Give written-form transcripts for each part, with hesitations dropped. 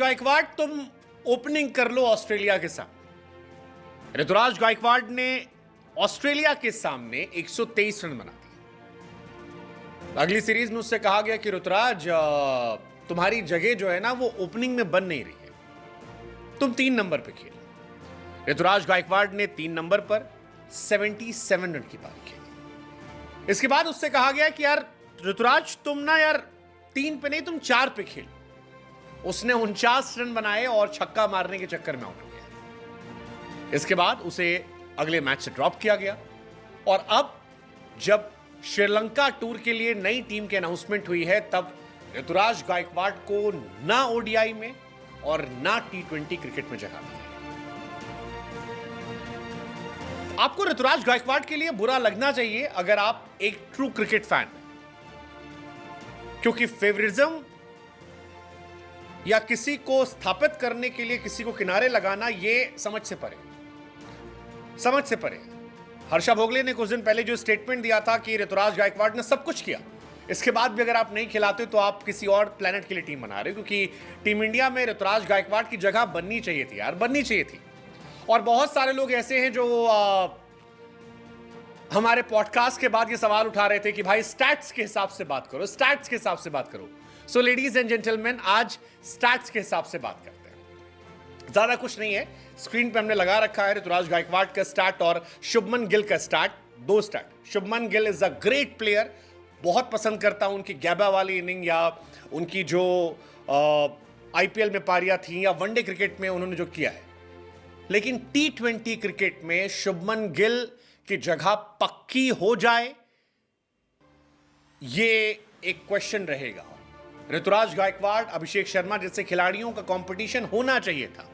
गायकवाड़ तुम ओपनिंग कर लो ऑस्ट्रेलिया के सामने। ऋतुराज गायकवाड़ ने ऑस्ट्रेलिया के सामने 123 रन बना दिए। अगली सीरीज में उससे कहा गया कि ऋतुराज तुम्हारी जगह जो है ना वो ओपनिंग में बन नहीं रही है, तुम 3 नंबर पे खेलो। ऋतुराज गायकवाड़ ने 3 नंबर पर 77 रन की पारी खेली। इसके बाद उससे कहा गया कि यार ऋतुराज तुम ना यार 3 पे नहीं तुम 4 पे खेलो। उसने 49 रन बनाए और छक्का मारने के चक्कर में आउट हो गया। इसके बाद उसे अगले मैच से ड्रॉप किया गया और अब जब श्रीलंका टूर के लिए नई टीम की अनाउंसमेंट हुई है तब ऋतुराज गायकवाड़ को ना ओडीआई में और ना T20 क्रिकेट में जगह मिली। आपको ऋतुराज गायकवाड़ के लिए बुरा लगना चाहिए अगर आप एक ट्रू क्रिकेट फैन हैं, क्योंकि फेवरिज्म या किसी को स्थापित करने के लिए किसी को किनारे लगाना यह समझ से परे। हर्षा भोगले ने कुछ दिन पहले जो स्टेटमेंट दिया था कि ऋतुराज गायकवाड़ ने सब कुछ किया, इसके बाद भी अगर आप नहीं खिलाते तो आप किसी और प्लेनेट के लिए टीम बना रहे हो, क्योंकि टीम इंडिया में ऋतुराज गायकवाड़ की जगह बननी चाहिए थी यार, बननी चाहिए थी। और बहुत सारे लोग ऐसे हैं जो हमारे पॉडकास्ट के बाद ये सवाल उठा रहे थे कि भाई स्टैट्स के हिसाब से बात करो, स्टैट्स के हिसाब से बात करो। सो लेडीज एंड जेंटलमैन, आज स्टैट्स के हिसाब से बात करते हैं। ज्यादा कुछ नहीं है, स्क्रीन पे हमने लगा रखा है ऋतुराज गायकवाड़ का स्टैट और शुभमन गिल का stat, 2 stat. Shubman Gill is a great player, बहुत पसंद करता हूं उनकी गैबा वाली इनिंग या उनकी जो आईपीएल में पारियां थी या वनडे क्रिकेट में उन्होंने जो किया है। लेकिन T20 क्रिकेट में शुभमन गिल की जगह पक्की हो जाए, ये एक क्वेश्चन रहेगा। ऋतुराज गायकवाड़, अभिषेक शर्मा जैसे खिलाड़ियों का कंपटीशन होना चाहिए था,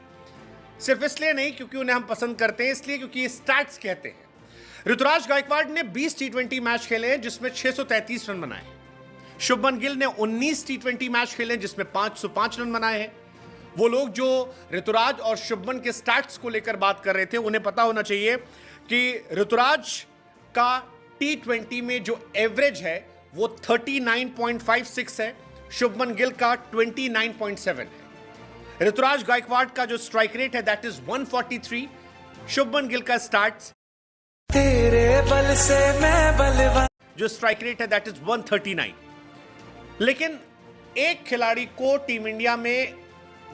सिर्फ इसलिए नहीं क्योंकि उन्हें हम पसंद करते हैं, इसलिए क्योंकि ये स्टैट्स कहते हैं। ऋतुराज गायकवाड़ ने 20 T20 मैच खेले हैं जिसमें 633 रन बनाए हैं। शुभमन गिल ने 19 T20 मैच खेले हैं जिसमें 505 रन बनाए हैं। वो लोग जो ऋतुराज और शुभमन के स्टैट्स को लेकर बात कर रहे थे, उन्हें पता होना चाहिए कि ऋतुराज का T20 में जो एवरेज है वो 39.56 है, शुभमन गिल का 29.7 है। ऋतुराज गायकवाड़ का जो स्ट्राइक रेट है दैट इज 143, शुभमन गिल का स्टार्ट्स तेरे बल से मैं बलवान, जो स्ट्राइक रेट है दैट इज 139। लेकिन एक खिलाड़ी को टीम इंडिया में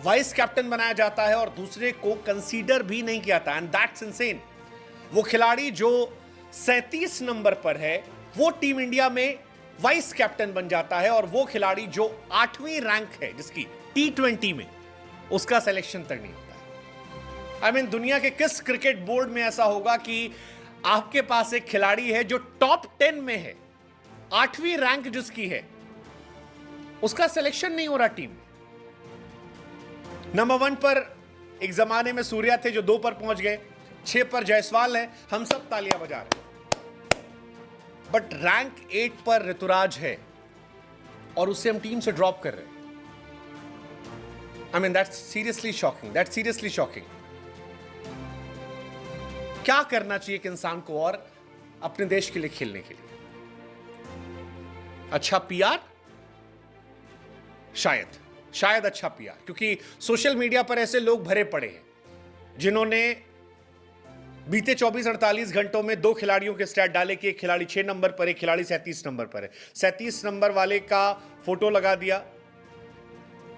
वाइस कैप्टन बनाया जाता है और दूसरे को कंसीडर भी नहीं किया था, एंड दैट्स इनसेन। वो खिलाड़ी जो 37 नंबर पर है वो टीम इंडिया में वाइस कैप्टन बन जाता है, और वो खिलाड़ी जो 8वीं रैंक है जिसकी T20 में, उसका सिलेक्शन तक नहीं होता है। दुनिया के किस क्रिकेट बोर्ड में ऐसा होगा कि आपके पास एक खिलाड़ी है जो टॉप 10 में है, 8वीं रैंक जिसकी है, उसका सिलेक्शन नहीं हो रहा टीम में। नंबर 1 पर एक जमाने में सूर्या थे जो 2 पर पहुंच गए, 6 पर जायसवाल है, हम सब तालियां बजा रहे हैं। बट रैंक 8 पर ऋतुराज है और उसे हम टीम से ड्रॉप कर रहे हैं। That's seriously shocking. क्या करना चाहिए एक इंसान को और अपने देश के लिए खेलने के लिए? अच्छा पीआर, शायद अच्छा पीआर, क्योंकि सोशल मीडिया पर ऐसे लोग भरे पड़े हैं जिन्होंने बीते 24-48 घंटों में 2 खिलाड़ियों के स्टैट डाले कि एक खिलाड़ी 6 नंबर पर, एक खिलाड़ी 37 नंबर पर है। 37 नंबर वाले का फोटो लगा दिया,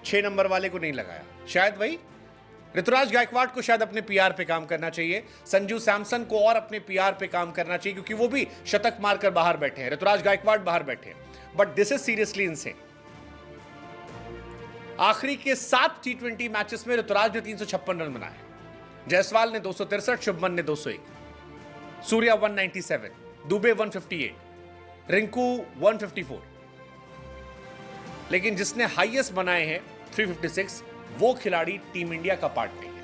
6 नंबर वाले को नहीं लगाया। शायद वही ऋतुराज गायकवाड़ को शायद अपने पीआर पे काम करना चाहिए, संजू सैमसन को और अपने पीआर पे काम करना चाहिए, क्योंकि वो भी शतक मारकर बाहर बैठे हैं, ऋतुराज गायकवाड़ बाहर बैठे हैं। But this is seriously insane. आखिरी के 7 T20 मैचेस में ऋतुराज ने 356 रन बनाए, जायसवाल ने 263, शुभमन ने 201, सूर्या 197, दुबे 158, रिंकू 154। लेकिन जिसने हाईएस्ट बनाए हैं 356, वो खिलाड़ी टीम इंडिया का पार्ट नहीं है।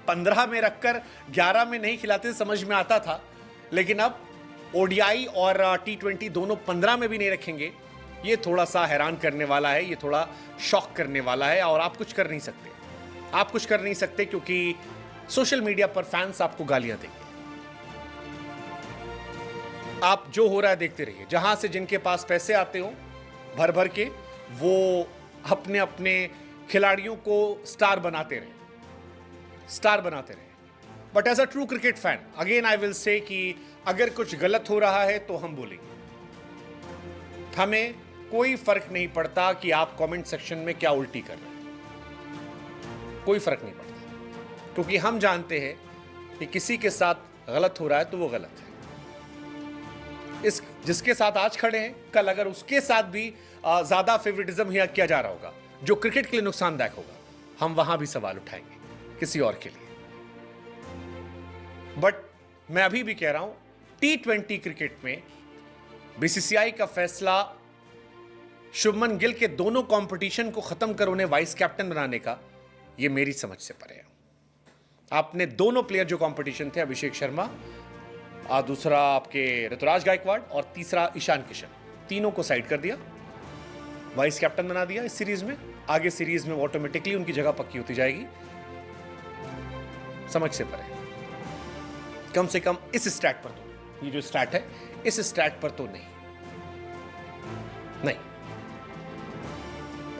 15 में रखकर 11 में नहीं खिलाते समझ में आता था, लेकिन अब ओडीआई और T20 दोनों 15 में भी नहीं रखेंगे। ये थोड़ा सा हैरान करने वाला है, ये थोड़ा शॉक करने वाला है, और आप कुछ कर नहीं सकते क्योंकि सोशल मीडिया पर फैंस आपको गालियां देंगे। आप जो हो रहा है देखते रहिए, जहां से जिनके पास पैसे आते हो भर भर के, वो अपने अपने खिलाड़ियों को स्टार बनाते रहे, but as a true cricket fan again I will say कि अगर कुछ गलत हो रहा है तो हम बोलेंगे। हमें कोई फर्क नहीं पड़ता कि आप कमेंट सेक्शन में क्या उल्टी कर रहे हैं, कोई फर्क नहीं पड़ता, क्योंकि हम जानते हैं कि किसी के साथ गलत हो रहा है तो वो गलत है। इस जिसके साथ आज खड़े हैं, कल अगर उसके साथ भी ज्यादा फेवरेटिज्म किया जा रहा होगा जो क्रिकेट के लिए नुकसानदायक होगा, हम वहां भी सवाल उठाएंगे किसी और के लिए। बट मैं अभी भी कह रहा हूं, T20 क्रिकेट में बीसीसीआई का फैसला शुभमन गिल के दोनों कंपटीशन को खत्म कर उन्हें वाइस कैप्टन बनाने का, यह मेरी समझ से परे है। आपने दोनों प्लेयर जो कंपटीशन थे, अभिषेक शर्मा, दूसरा आपके ऋतुराज गायकवाड़ और तीसरा ईशान किशन, तीनों को साइड कर दिया, वाइस कैप्टन बना दिया इस सीरीज में। आगे सीरीज में ऑटोमेटिकली उनकी जगह पक्की होती जाएगी। समझ से परे, कम से कम इस स्टैट पर तो, ये जो स्टैट है इस स्टैट पर तो नहीं।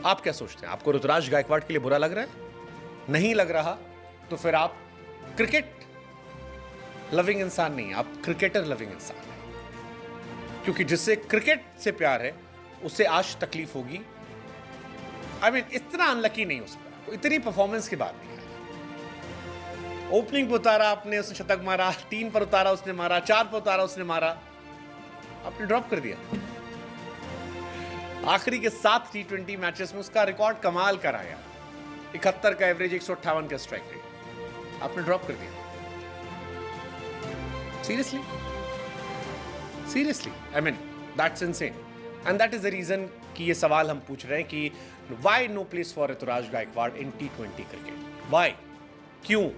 आप क्या सोचते हैं? आपको ऋतुराज गायकवाड़ के लिए बुरा लग रहा है? नहीं लग रहा तो फिर आप क्रिकेट लविंग इंसान नहीं, आप क्रिकेटर लविंग इंसान हैं, क्योंकि जिससे क्रिकेट से प्यार है उससे आज तकलीफ होगी। आई मीन इतना अनलकी नहीं हो सकता, इतनी परफॉर्मेंस के बाद नहीं आया। ओपनिंग पर उतारा आपने, उसने शतक मारा, 3 पर उतारा उसने मारा, 4 पर उतारा उसने मारा, आपने ड्रॉप कर दिया। आखिरी के 7 T20 मैचेस में उसका रिकॉर्ड कमाल का रहा यार, 71 का एवरेज, 158 का स्ट्राइक रेट, आपने ड्रॉप कर दिया। Seriously I mean that's insane, and that is the reason कि ये सवाल हम पूछ रहे हैं कि why no place for Ruturaj Gaikwad in T20 cricket, why, क्यों?